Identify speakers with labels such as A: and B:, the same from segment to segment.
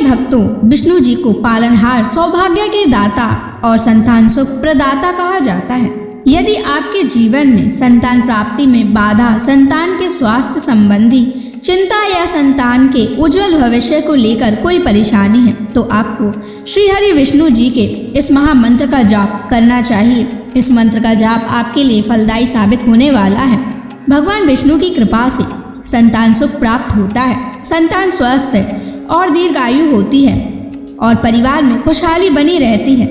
A: भक्तों, विष्णु जी को पालनहार, सौभाग्य के दाता और संतान सुख प्रदाता कहा जाता है। यदि आपके जीवन में संतान प्राप्ति में बाधा, संतान के स्वास्थ्य संबंधी चिंता या संतान के उज्जवल भविष्य को लेकर कोई परेशानी है, तो आपको श्री हरि विष्णु जी के इस महामंत्र का जाप करना चाहिए। इस मंत्र का जाप आपके लिए फलदायी साबित होने वाला है। भगवान विष्णु की कृपा से संतान सुख प्राप्त होता है, संतान स्वस्थ है और दीर्घायु होती है और परिवार में खुशहाली बनी रहती है।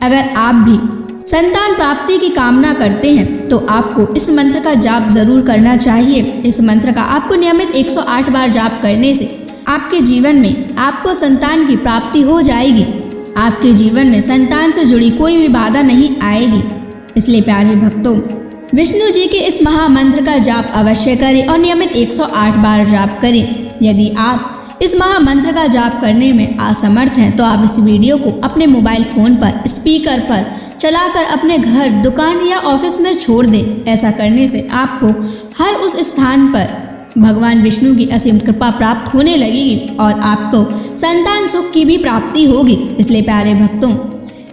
A: अगर आप भी संतान प्राप्ति की कामना करते हैं तो आपको इस मंत्र का जाप जरूर करना चाहिए। इस मंत्र का आपको नियमित 108 बार जाप करने से आपके जीवन में आपको संतान की प्राप्ति हो जाएगी। आपके जीवन में संतान से जुड़ी कोई भी बाधा नहीं आएगी। इसलिए प्यारे भक्तों, विष्णु जी के इस महामंत्र का जाप अवश्य करें और नियमित 108 बार जाप करें। यदि आप इस महामंत्र का जाप करने में असमर्थ हैं तो आप इस वीडियो को अपने मोबाइल फोन पर स्पीकर पर चलाकर अपने घर, दुकान या ऑफिस में छोड़ दें। ऐसा करने से आपको हर उस स्थान पर भगवान विष्णु की असीम कृपा प्राप्त होने लगेगी और आपको संतान सुख की भी प्राप्ति होगी। इसलिए प्यारे भक्तों,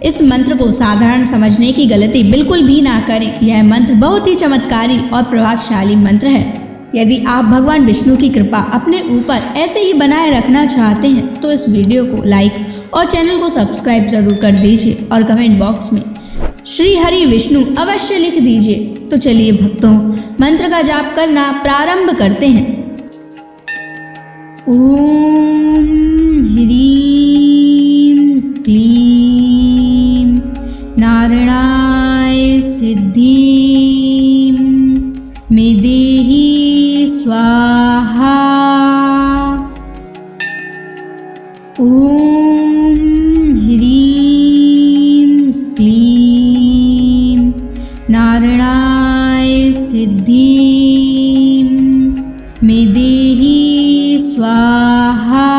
A: इस मंत्र को साधारण समझने की गलती बिल्कुल भी ना करें। यह मंत्र बहुत ही चमत्कारी और प्रभावशाली मंत्र है। यदि आप भगवान विष्णु की कृपा अपने ऊपर ऐसे ही बनाए रखना चाहते हैं तो इस वीडियो को लाइक और चैनल को सब्सक्राइब जरूर कर दीजिए और कमेंट बॉक्स में श्री हरि विष्णु अवश्य लिख दीजिए। तो चलिए भक्तों, मंत्र का जाप करना प्रारंभ करते हैं। ओम ह्रीं क्लीं नारायणाय सिद्धिं मे देहि स्वाहा। ओम ह्रीं क्लीं नारायणाय सिद्धिं मे देहि स्वाहा।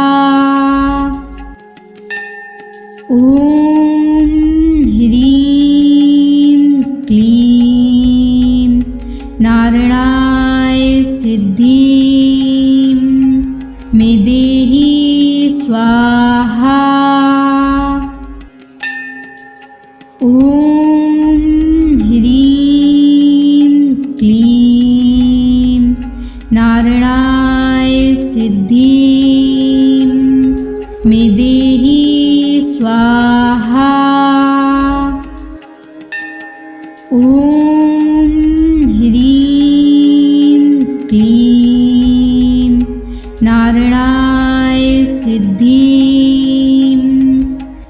A: ओम ह्रीं क्लीं नारायणाय सिद्धिं मे देहि स्वाहा। ओम ह्रीं क्लीं नारायणाय सिद्धिं मे देहि स्वाहा। ओम ह्रीं क्लीं नारायणाय सिद्धिं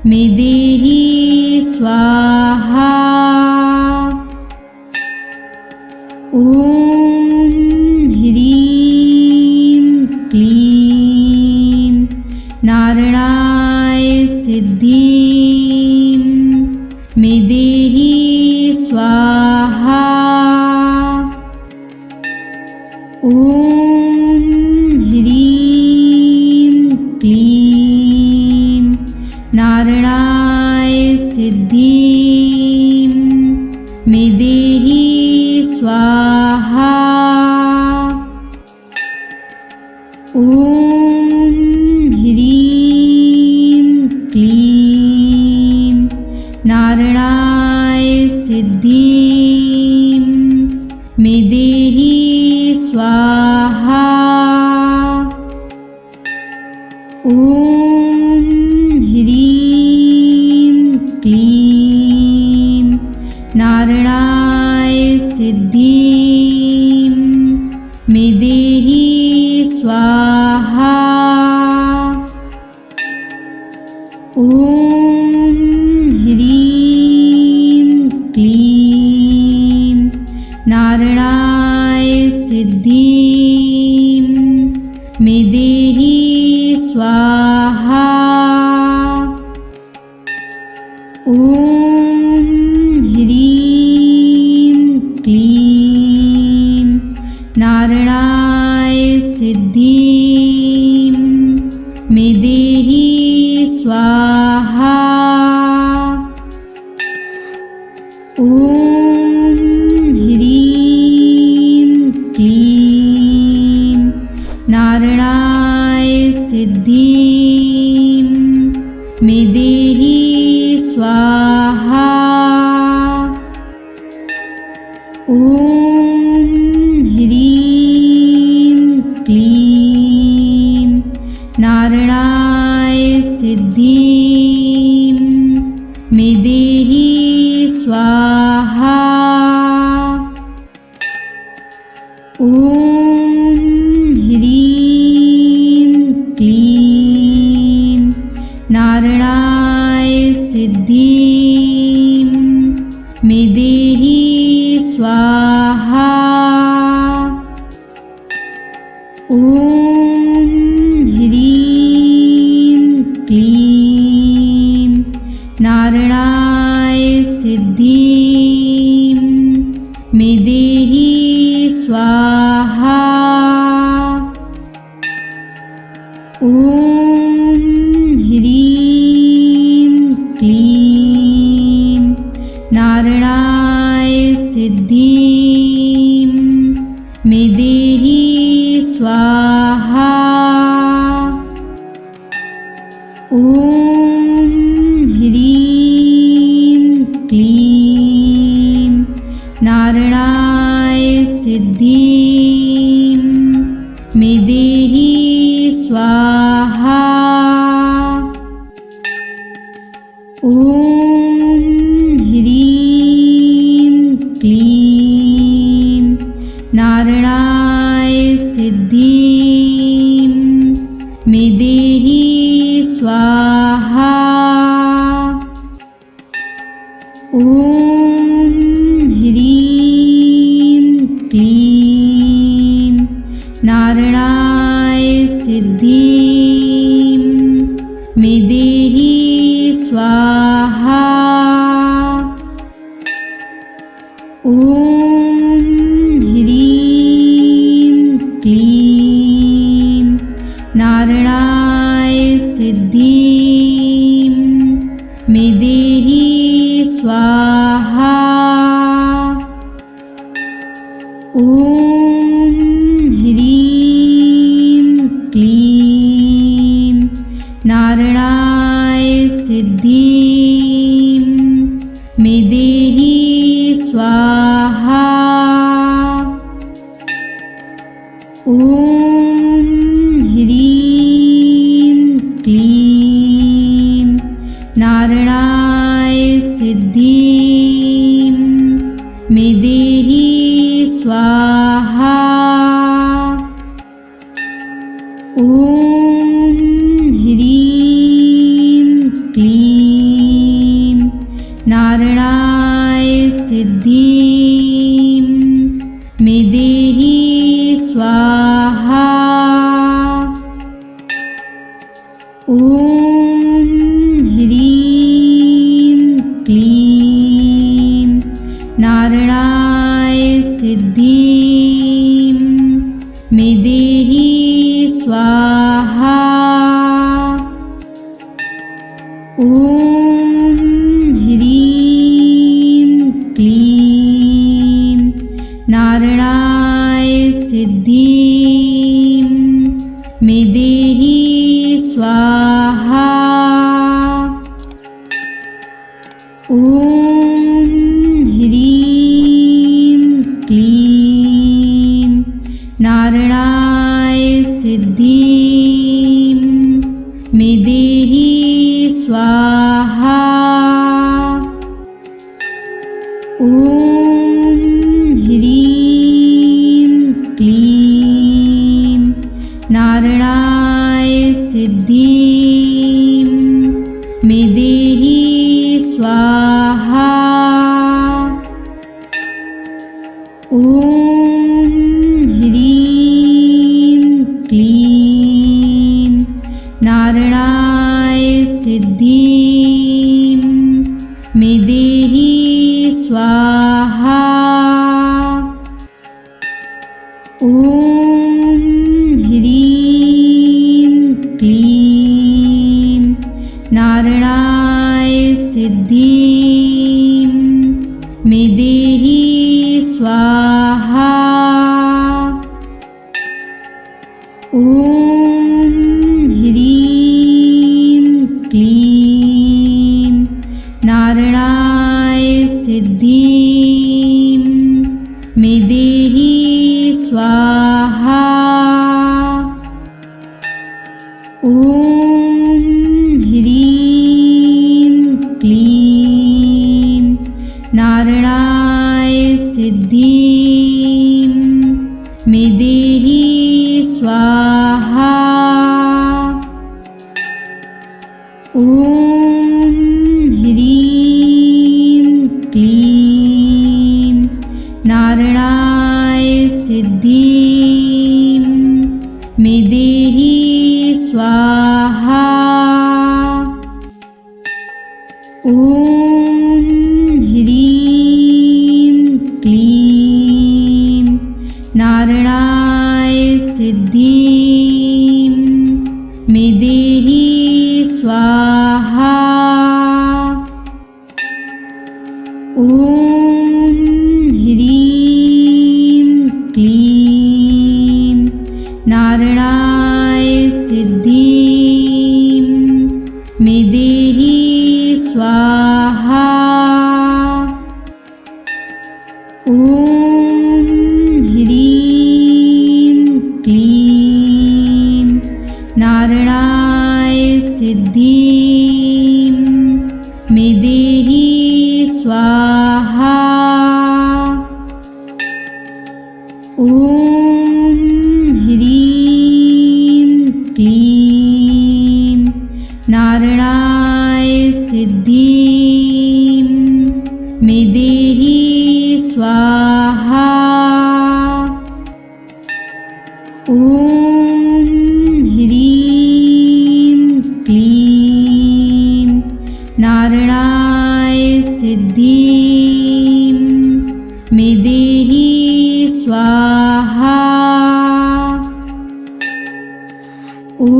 A: मे देहि स्वाहा। ओम ह्रीं क्लीं नारायणाय सिद्धिं मे देहि स्वाहा। ओम ह्रीं क्लीं नारायणाय सिद्धिं मे देहि स्वाहा। ओम ह्रीं क्लीं नारायणाय सिद्धिं मे देहि स्वाहा। ओम ह्रीं क्लीं नारायणाय सिद्धिं मे देहि स्वाहा। ओम ह्रीं क्लीं नारायणाय सिद्धिं मे देहि स्वाहा। ओम ह्रीं क्लीं नारायणाय सिद्धिं मे देहि स्वाहा। ओम ह्रीं क्लीं नारायणाय सिद्धिं ॐ ह्रीं क्लीं नारायणाय सिद्धिं मे देहि स्वाहा। ॐ ह्रीं क्लीं नारायणाय सिद्धिं मे देहि स्वाहा। ॐ ह्रीं क्लीं नारायणाय सिद्धिं मे देहि स्वाहा। ॐ ह्रीं क्लीं नारायणाय सिद्धिं मे देहि स्वाहा। ॐ ह्रीं क्लीं नारायणाय सिद्धिं मे देहि स्वाहा। ॐ ह्रीं क्लीं नारायणाय सिद्धिं मे देहि स्वाहा। ॐ ह्रीं क्लीं नारायणाय सिद्धिं मे देहि स्वाहा। ॐ ह्रीं क्लीं नारायणाय सिद्धिं मे देहि स्वाहा। ॐ ह्रीं क्लीं नारायणाय सिद्धिं मे देहि स्वाहा। ॐ ह्रीं क्लीं नारायणाय सिद्धिं मे देहि स्वाहा। ॐ ह्रीं क्लीं नारायणाय सिद्धिं मे देहि स्वाहा। ॐ ह्रीं क्लीं नारायणाय सिद्धिं मे देहि स्वाहा। ॐ ह्रीं क्लीं नारायणाय सिद्धिं मे देहि स्वाहा। ॐ ह्रीं क्लीं नारायणाय सिद्धिं मे देहि स्वाहा। ॐ ह्रीं क्लीं नारायणाय सिद्धिं मे देहि स्वाहा। ॐ ह्रीं क्लीं नारायणाय सिद्धिं मे देहि स्वाहा। ॐ ह्रीं क्लीं नारायणाय सिद्धिं मे देहि स्वाहा। ॐ ह्रीं क्लीं नारायणाय सिद्धिं स्वाहा। ॐ ह्रीं क्लीं नारायणाय सिद्धिं मे देहि स्वाहा। ॐ ह्रीं क्लीं नारायणाय सिद्धिं मे देहि स्वाहा। ॐ ह्रीं क्लीं नारायणाय सिद्धिं मे देहि स्वाहा। ॐ ह्रीं क्लीं नारायणाय सिद्धिं मे देहि स्वाहा। ॐ ह्रीं क्लीं नारायणाय सिद्धिं मे देहि स्वाहा। ॐ ह्रीं क्लीं नारायणाय सिद्धिं मे देहि स्वाहा। ॐ ह्रीं क्लीं नारायणाय सिद्धिं मे देहि स्वाहा। ॐ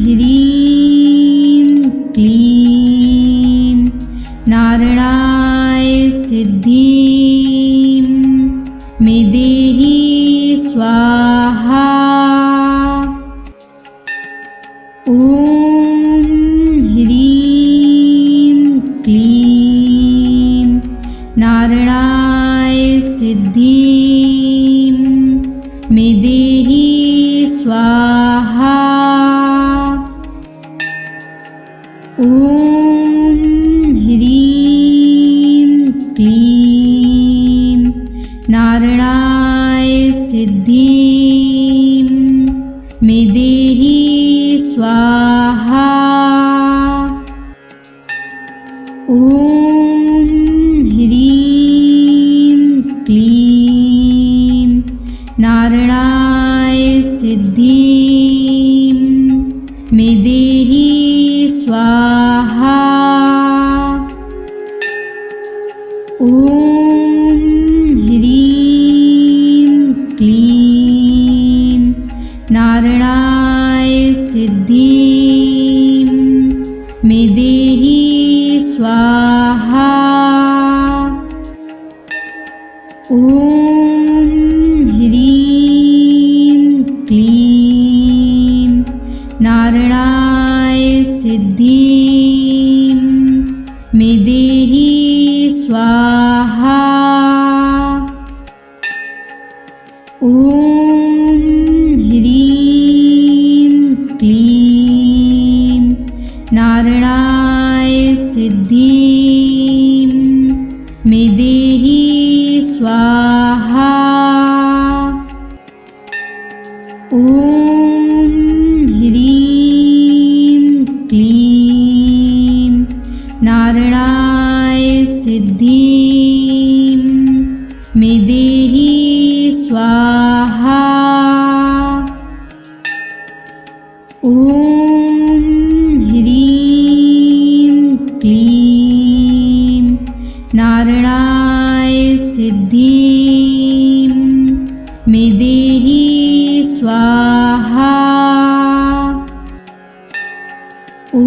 A: ह्रीं क्लीं नारायणाय सिद्धिं मे देहि स्वाहा। ॐ ह्रीं क्लीं नारायणाय सिद्धिं मे देहि स्वाहा। ॐ ह्रीं क्लीं नारायणाय सिद्धिं मे देहि स्वाहा। ॐ ह्रीं क्लीं नारायणाय सिद्धिं मे देहि स्वाहा। ॐ ह्रीं क्लीं नारायणाय सिद्धिं मे देहि स्वाहा। ॐ ह्रीं क्लीं नारायणाय सिद्धिं मे देहि स्वाहा। ॐ ह्रीं क्लीं नारायणाय सिद्धिं मे देहि स्वाहा। ॐ ह्रीं क्लीं नारायणाय सिद्धिं मे देहि स्वाहा। ॐ ह्रीं क्लीं नारायणाय सिद्धिं मे देहि स्वाहा। ॐ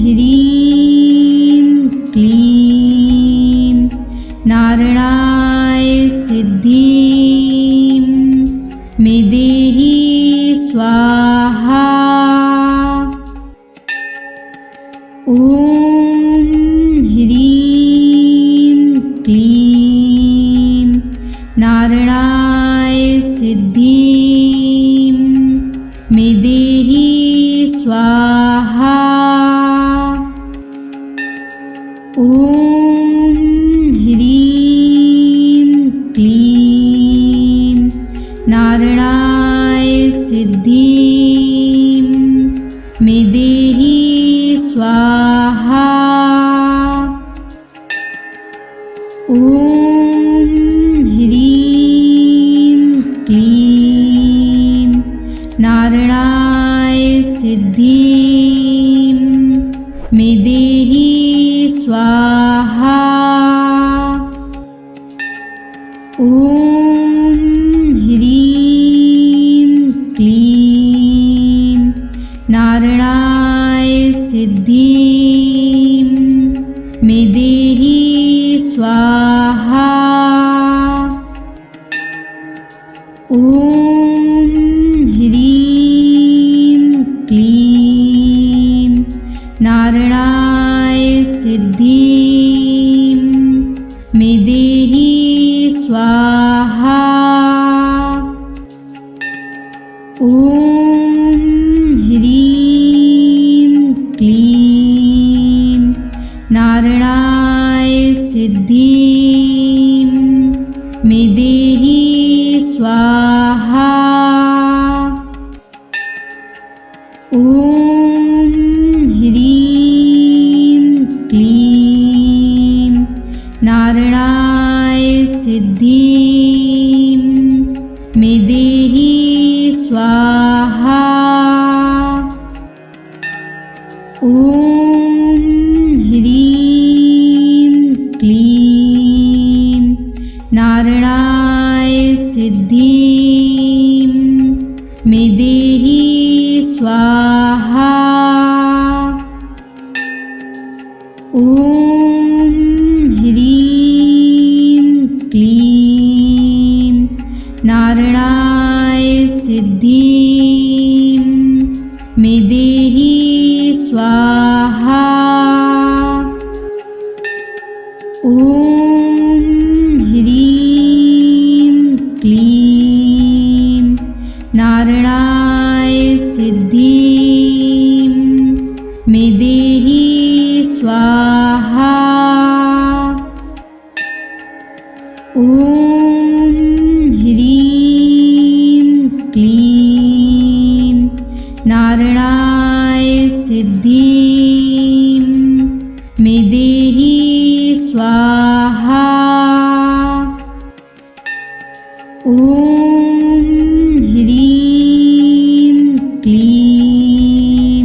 A: ह्रीं क्लीं नारायणाय सिद्धिं मे देहि स्वाहा। ॐ ह्रीं क्लीं नारायणाय सिद्धिं मे देहि स्वाहा। ॐ ह्रीं क्लीं नारायणाय सिद्धिं मे देहि स्वाहा। ॐ ह्रीं क्लीं नारायणाय सिद्धिं मे देहि स्वाहा। ॐ ह्रीं क्लीं नारायणाय सिद्धिं मे देहि स्वाहा। ॐ ह्रीं क्लीं नारायणाय सिद्धिं मे देहि स्वाहा। ॐ ह्रीं क्लीं नारायणाय सिद्धिं मे देहि स्वाहा। ॐ ह्रीं क्लीं नारायणाय सिद्धिं मे देहि स्वाहा। ॐ ह्रीं क्लीं नारायणाय सिद्धिं मे देहि स्वाहा। ॐ ह्रीं क्लीं नारायणाय सिद्धिं मे देहि स्वाहा। ॐ ह्रीं क्लीं नारायणाय सिद्धिं मे देहि स्वाहा। ॐ ह्रीं क्लीं नारायणाय सिद्धिं मे देहि स्वाहा। ॐ ह्रीं क्लीं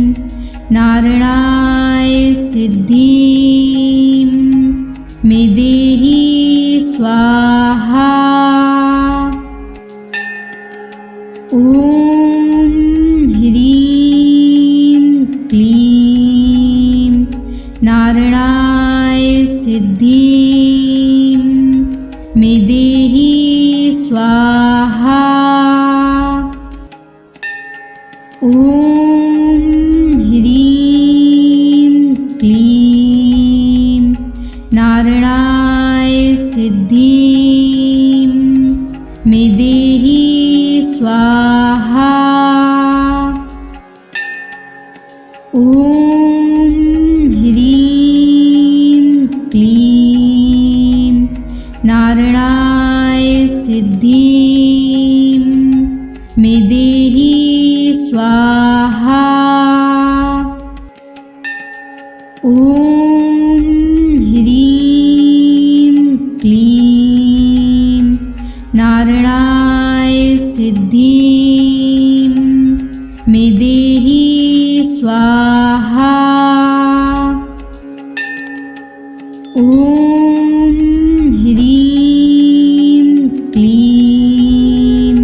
A: नारायणाय सिद्धिं मे देहि स्वाहा। ॐ ह्रीं क्लीं नारायणाय सिद्धिं मे देहि स्वाहा। ॐ ह्रीं क्लीं नारायणाय सिद्धिं मे देहि स्वाहा। ॐ ह्रीं क्लीं नारायणाय सिद्धिं मे देहि स्वाहा। ॐ ह्रीं क्लीं नारायणाय सिद्धिं मे देहि स्वाहा। ॐ ह्रीं क्लीं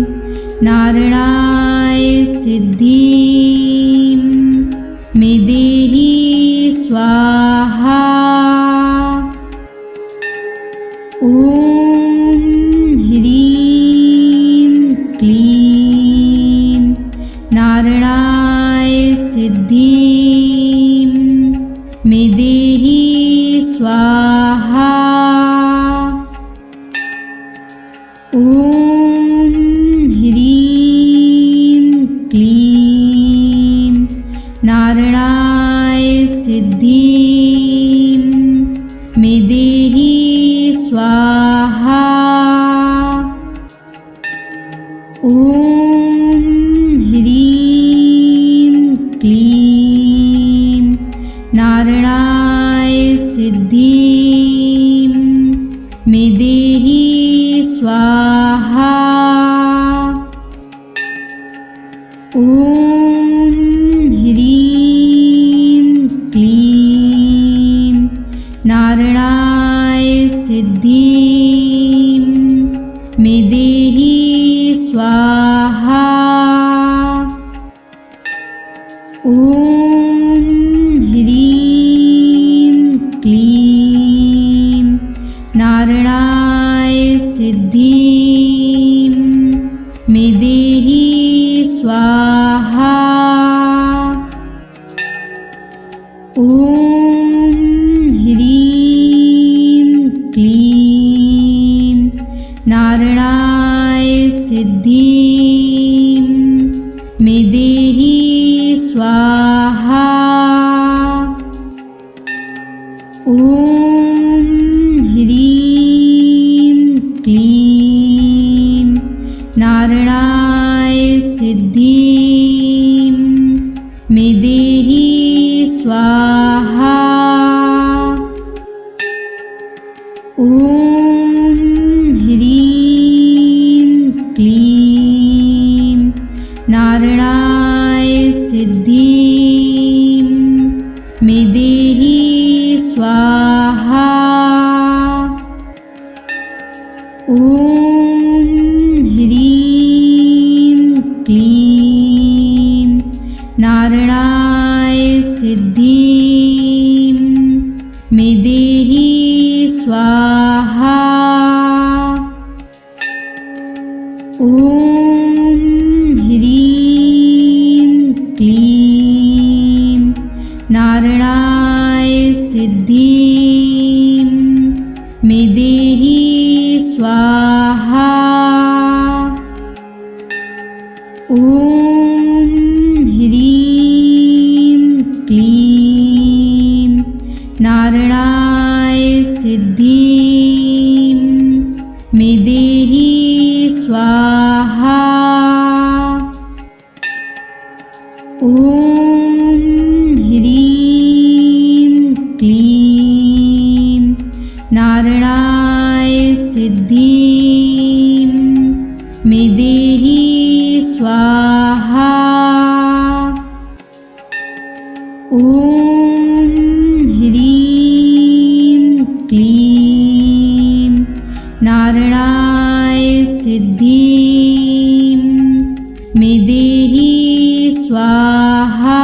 A: नारायणाय सिद्धिं मे देहि स्वाहा। ॐ ह्रीं क्लीं नारायणाय सिद्धिं मे देहि स्वाहा। ॐ ॐ ह्रीं क्लीं नारायणाय सिद्धिं मे देहि स्वाहा। ॐ ह्रीं क्लीं नारायणाय सिद्धिं मे देहि स्वाहा। ॐ ह्रीं क्लीं नारायणाय सिद्धिं मे देहि स्वाहा। ॐ ह्रीं क्लीं नारायणाय सिद्धिं मे देहि स्वाहा। ॐ ह्रीं क्लीं नारायणाय सिद्धिं मे देहि स्वाहा। ॐ ह्रीं क्लीं नारायणाय सिद्धिं मे देहि स्वाहा। ॐ ह्रीं क्लीं नारायणाय सिद्धिं मे देहि स्वाहा। ॐ ह्रीं क्लीं नारायणाय सिद्धिं मे देहि स्वाहा। ॐ ह्रीं क्लीं नारायणाय सिद्धिं मे देहि स्वाहा। ॐ ह्रीं क्लीं नारायणाय सिद्धिं मे देहि स्वाहा। ॐ ह्रीं क्लीं नारायणाय सिद्धिं मे देहि स्वाहा। ॐ ह्रीं क्लीं नारायणाय सिद्धिं मे देहि स्वाहा।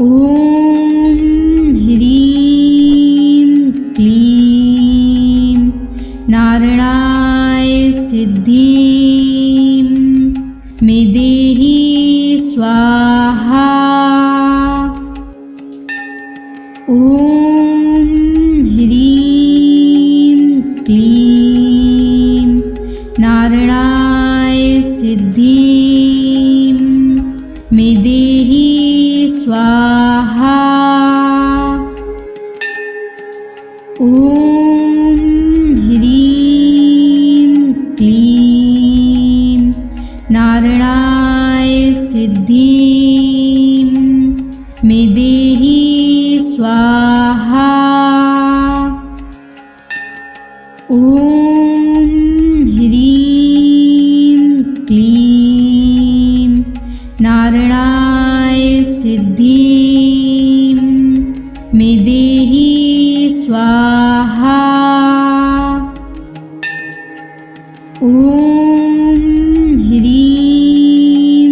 A: ॐ ह्रीं क्लीं नारायणाय सिद्धिं मे देहि स्वाहा। ॐ ह्रीं क्लीं नारायणाय सिद्धिं मे देहि स्वाहा। ॐ ह्रीं क्लीं नारायणाय सिद्धिं मे देहि स्वाहा। ॐ ह्रीं क्लीं नारायणाय सिद्धिं मे देहि स्वाहा। ॐ ह्रीं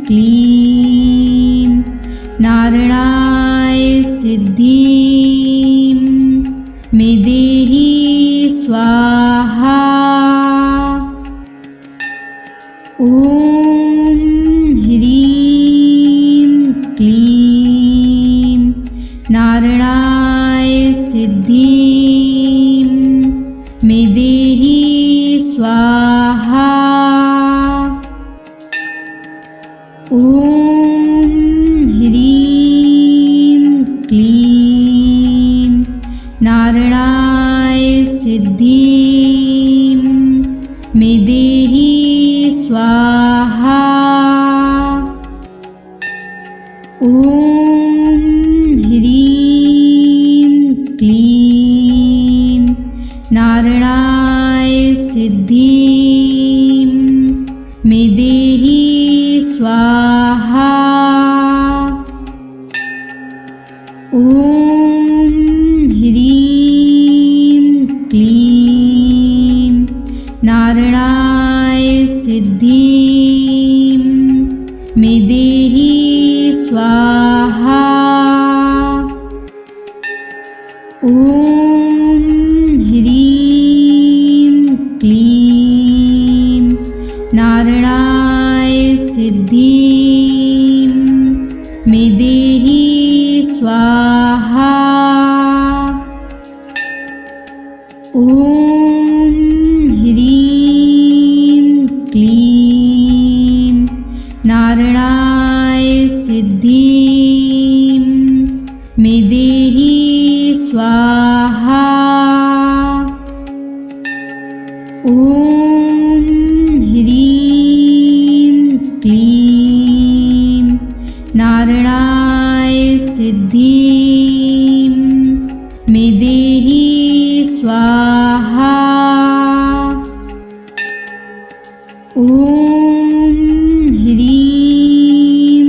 A: क्लीं नारायणाय सिद्धिं मे देहि स्वाहा। ॐ ह्रीं क्लीं नारायणाय सिद्धिं मे स्वाहा। ॐ ह्रीं क्लीं नारायणाय सिद्धिं मे देहि स्वाहा। ॐ ह्रीं क्लीं नारायणाय सिद्धिं मे देहि स्वाहा। ॐ ह्रीं क्लीं नारायणाय सिद्धिं मे देहि स्वाहा। ॐ ह्रीं क्लीं नारायणाय सिद्धिं मे देहि स्वाहा। ॐ ह्रीं क्लीं नारायणाय सिद्धिं मे देहि स्वाहा। ॐ ह्रीं क्लीं नारायणाय सिद्धिं मे देहि स्वाहा। ॐ ह्रीं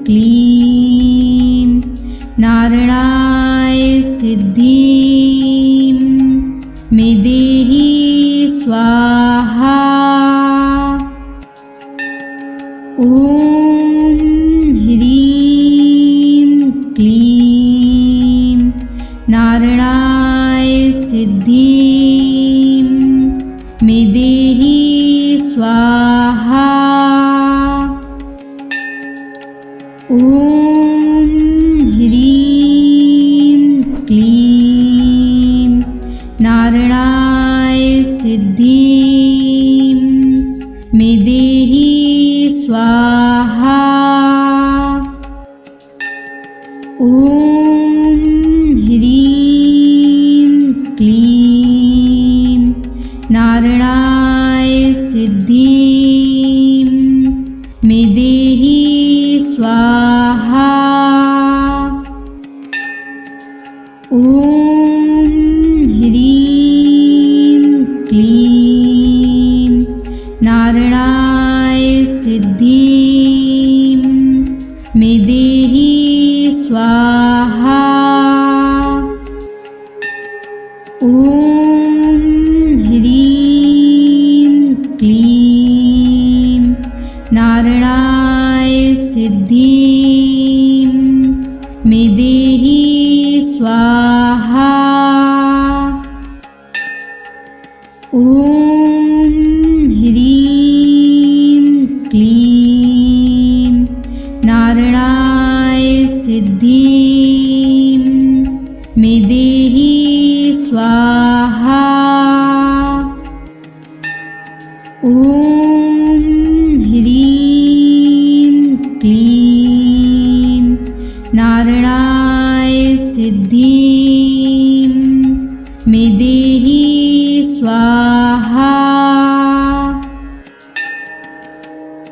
A: क्लीं नारायणाय सिद्धिं मे देहि स्वाहा। ॐ ह्रीं क्लीं नारायणाय सिद्धिं मे देहि स्वाहा। ॐ ह्रीं क्लीं नारायणाय सिद्धिं मे देहि स्वाहा। ॐ ह्रीं क्लीं नारायणाय सिद्धिं मे देहि स्वाहा। ॐ ह्रीं क्लीं नारायणाय सिद्धिं मे देहि स्वाहा। ॐ ह्रीं क्लीं नारायणाय सिद्धिं मे देहि स्वाहा। ॐ ह्रीं क्लीं नारायणाय सिद्धिं मे देहि स्वाहा। ॐ ह्रीं क्लीं नारायणाय सिद्धिं मे देहि स्वाहा।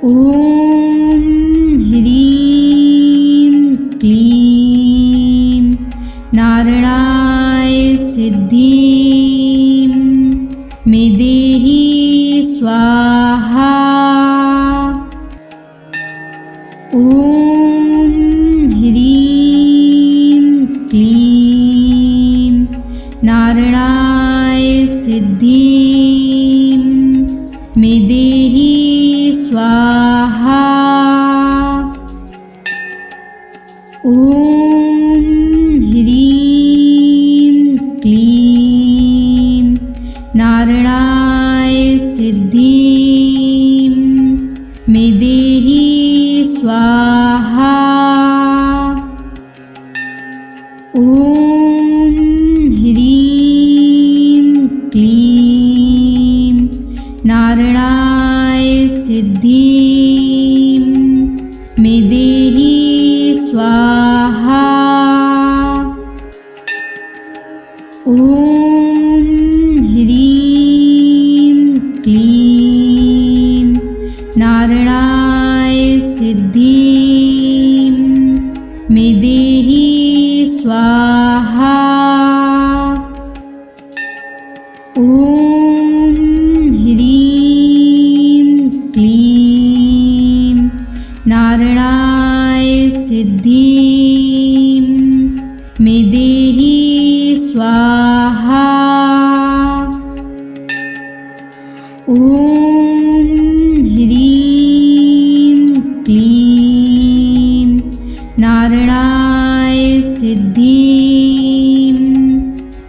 A: ॐ ह्रीं क्लीं नारायणाय सिद्धिं मे देहि स्वाहा। ॐ ह्रीं क्लीं नारायणाय सिद्धिं मे देहि स्वाहा। ॐ ह्रीं क्लीं नारायणाय सिद्धिं मे देहि स्वाहा। ॐ ह्रीं क्लीं नारायणाय सिद्धिं मे देहि स्वाहा। ॐ ह्रीं क्लीं नारायणाय सिद्धिं मे देहि स्वाहा। ॐ ह्रीं क्लीं नारायणाय सिद्धिं मे देहि स्वाहा। ॐ ह्रीं क्लीं नारायणाय सिद्धिं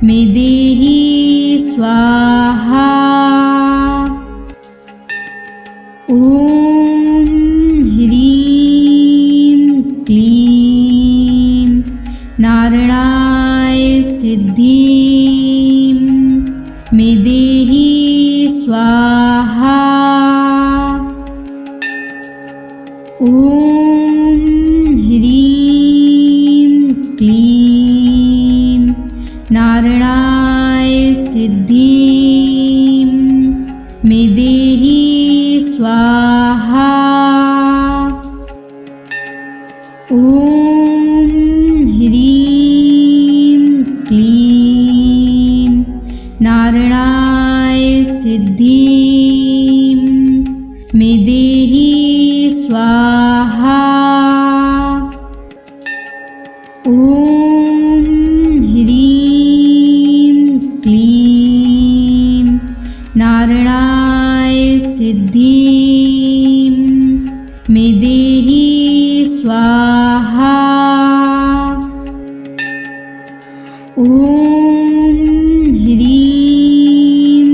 A: मे देहि स्वाहा। ॐ ह्रीं क्लीं नारायणाय सिद्धिं मे देहि स्वाहा। ॐ ह्रीं क्लीं नारायणाय सिद्धिं मे देहि स्वाहा। ॐ ह्रीं क्लीं नारायणाय सिद्धिं मे देहि स्वाहा। ॐ ह्रीं क्लीं नारायणाय सिद्धिं मे देहि स्वाहा। ॐ ह्रीं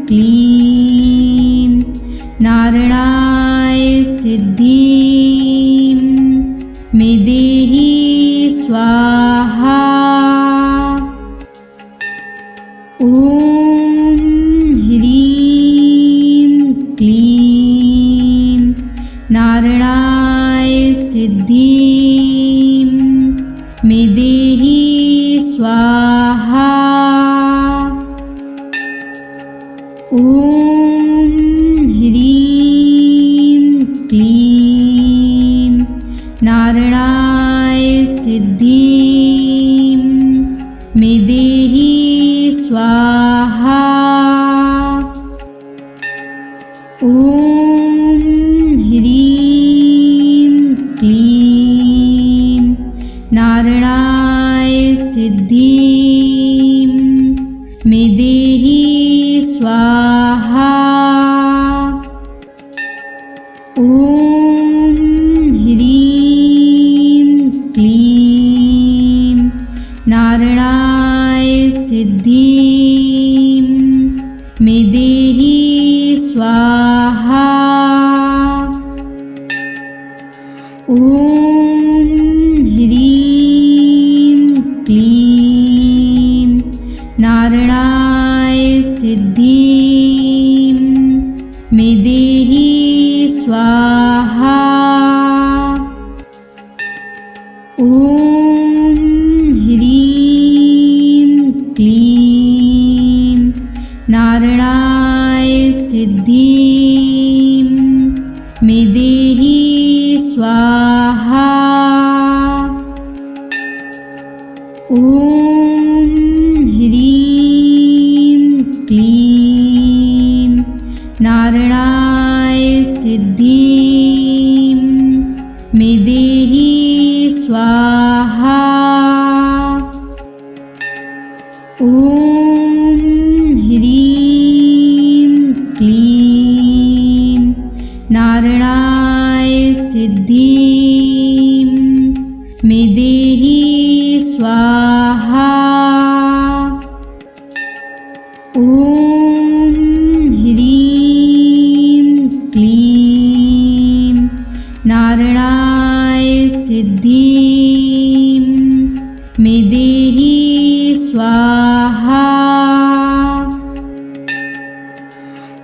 A: क्लीं नारायणाय सिद्धिं मे देहि स्वाहा। ॐ ह्रीं क्लीं नारायणाय सिद्धिं मे देहि स्वाहा। ॐ ह्रीं क्लीं नारायणाय सिद्धिं मे देहि स्वाहा। ॐ ह्रीं क्लीं नारायणाय सिद्धिं मे देहि स्वाहा। ॐ ह्रीं क्लीं नारायणाय सिद्धिं मे देहि स्वाहा। ॐ ह्रीं क्लीं नारायणाय सिद्धिं मे देहि स्वाहा। ॐ ह्रीं क्लीं नारायणाय सिद्धिं मे देहि स्वाहा। ॐ ह्रीं क्लीं नारायणाय सिद्धिं मे देहि स्वाहा। ॐ ह्रीं क्लीं नारायणाय सिद्धिं मे देहि स्वाहा। ॐ ह्रीं क्लीं नारायणाय सिद्धिं मे देहि स्वाहा।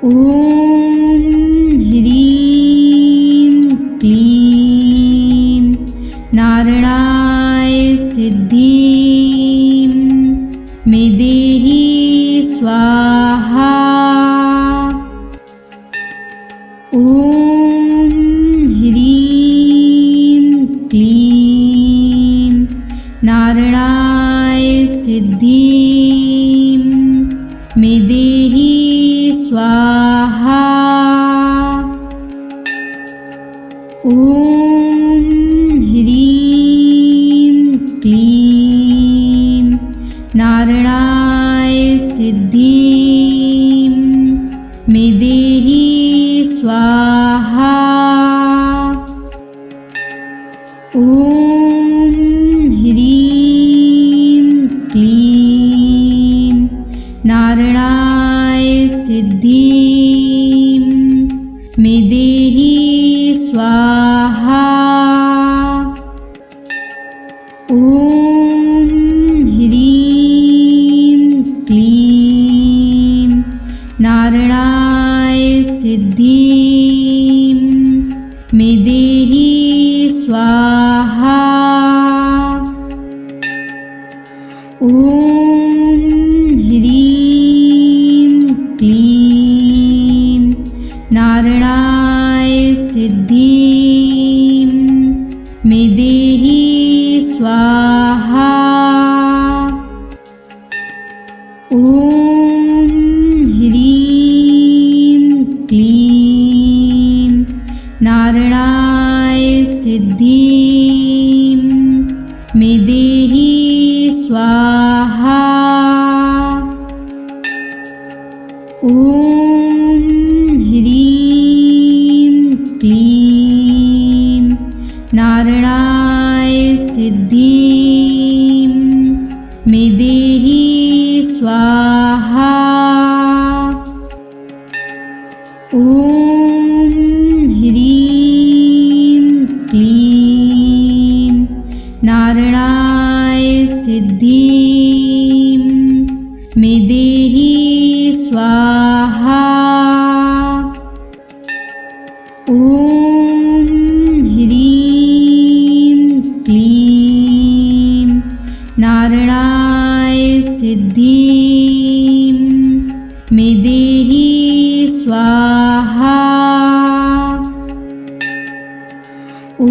A: ॐ स्वाहा। ॐ ह्रीं क्लीं नारायणाय सिद्धिं मे देहि स्वाहा। ॐ ह्रीं क्लीं नारायणाय सिद्धिं मे देहि स्वाहा। ॐ ह्रीं क्लीं नारायणाय सिद्धिं मे देहि स्वाहा। ॐ ह्रीं क्लीं नारायणाय सिद्धिं मे देहि स्वाहा। ॐ ह्रीं क्लीं नारायणाय सिद्धिं मे देहि स्वाहा। ॐ ह्रीं क्लीं नारायणाय सिद्धिं मे देहि स्वाहा। ॐ ह्रीं क्लीं नारायणाय सिद्धिं मे देहि स्वाहा। ॐ ह्रीं क्लीं नारायणाय सिद्धिं मे देहि स्वाहा। ॐ ह्रीं क्लीं नारायणाय सिद्धिं मे देहि स्वाहा। ॐ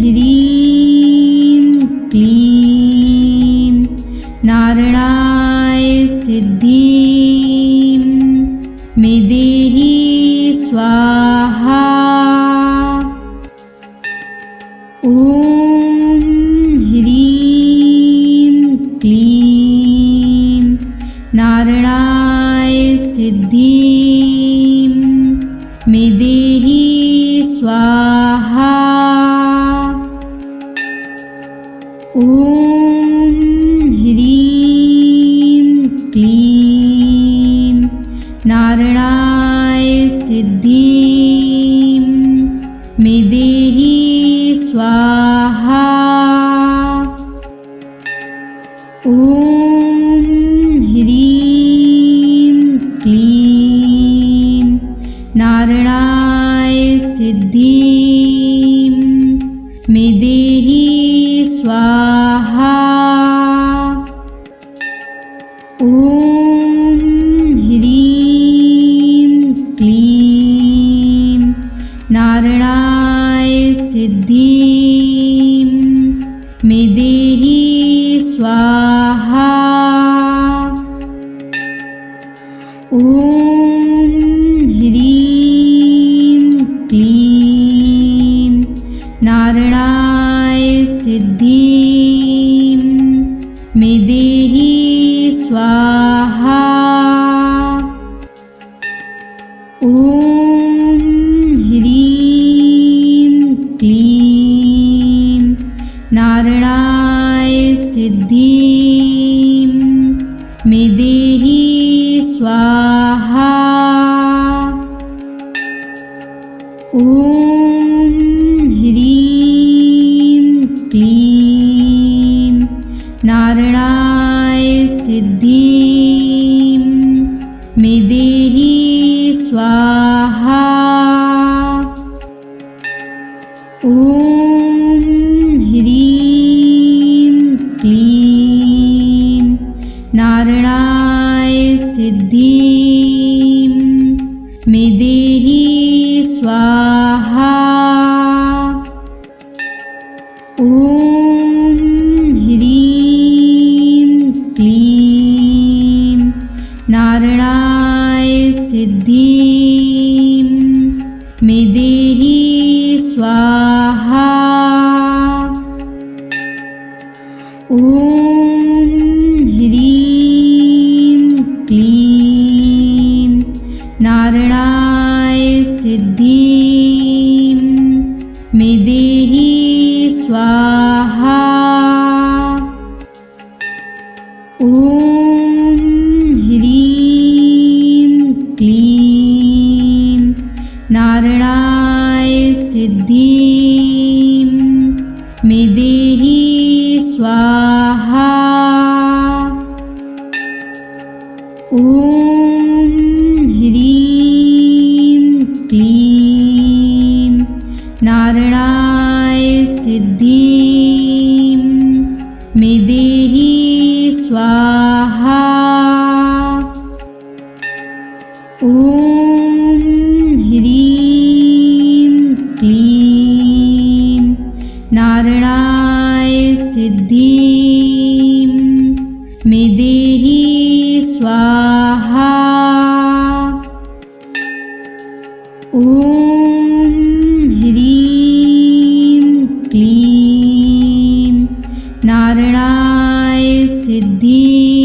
A: ह्रीं क्लीं नारायणाय सिद्धिं मे देहि स्वाहा। ॐ ह्रीं क्लीं नारायणाय सिद्धिं मे देहि स्वाहा। ॐ ह्रीं क्लीं नारायणाय सिद्धिं मे देहि स्वाहा। ॐ ह्रीं क्लीं नारायणाय सिद्धिं मे देहि स्वाहा। ॐ ह्रीं क्लीं नारायणाय सिद्धिं मे देहि स्वाहा। ॐ ह्रीं क्लीं नारायणाय सिद्धिं मे देहि स्वाहा। ॐ ह्रीं क्लीं नारायणाय सिद्धिं मे देहि स्वाहा। ॐ ह्रीं क्लीं नारायणाय सिद्धिं मे देहि स्वाहा। ॐ ह्रीं क्लीं नारायणाय नारायणाय सिद्धिं मे देहि स्वाहा। ॐ ह्रीं क्लीं नारायणाय सिद्धिं मे देहि स्वाहा। ॐ ह्रीं क्लीं नारायणाय सिद्धिं मे देहि स्वाहा। ॐ ह्रीं क्लीं नारायणाय सिद्धिं मे देहि स्वाहा। ॐ ह्रीं क्लीं नारायणाय सिद्धिं मे देहि स्वाहा। ॐ ह्रीं क्लीं नारायणाय सिद्धिं मे देहि स्वाहा। ॐ ह्रीं क्लीं नारायणाय सिद्धिं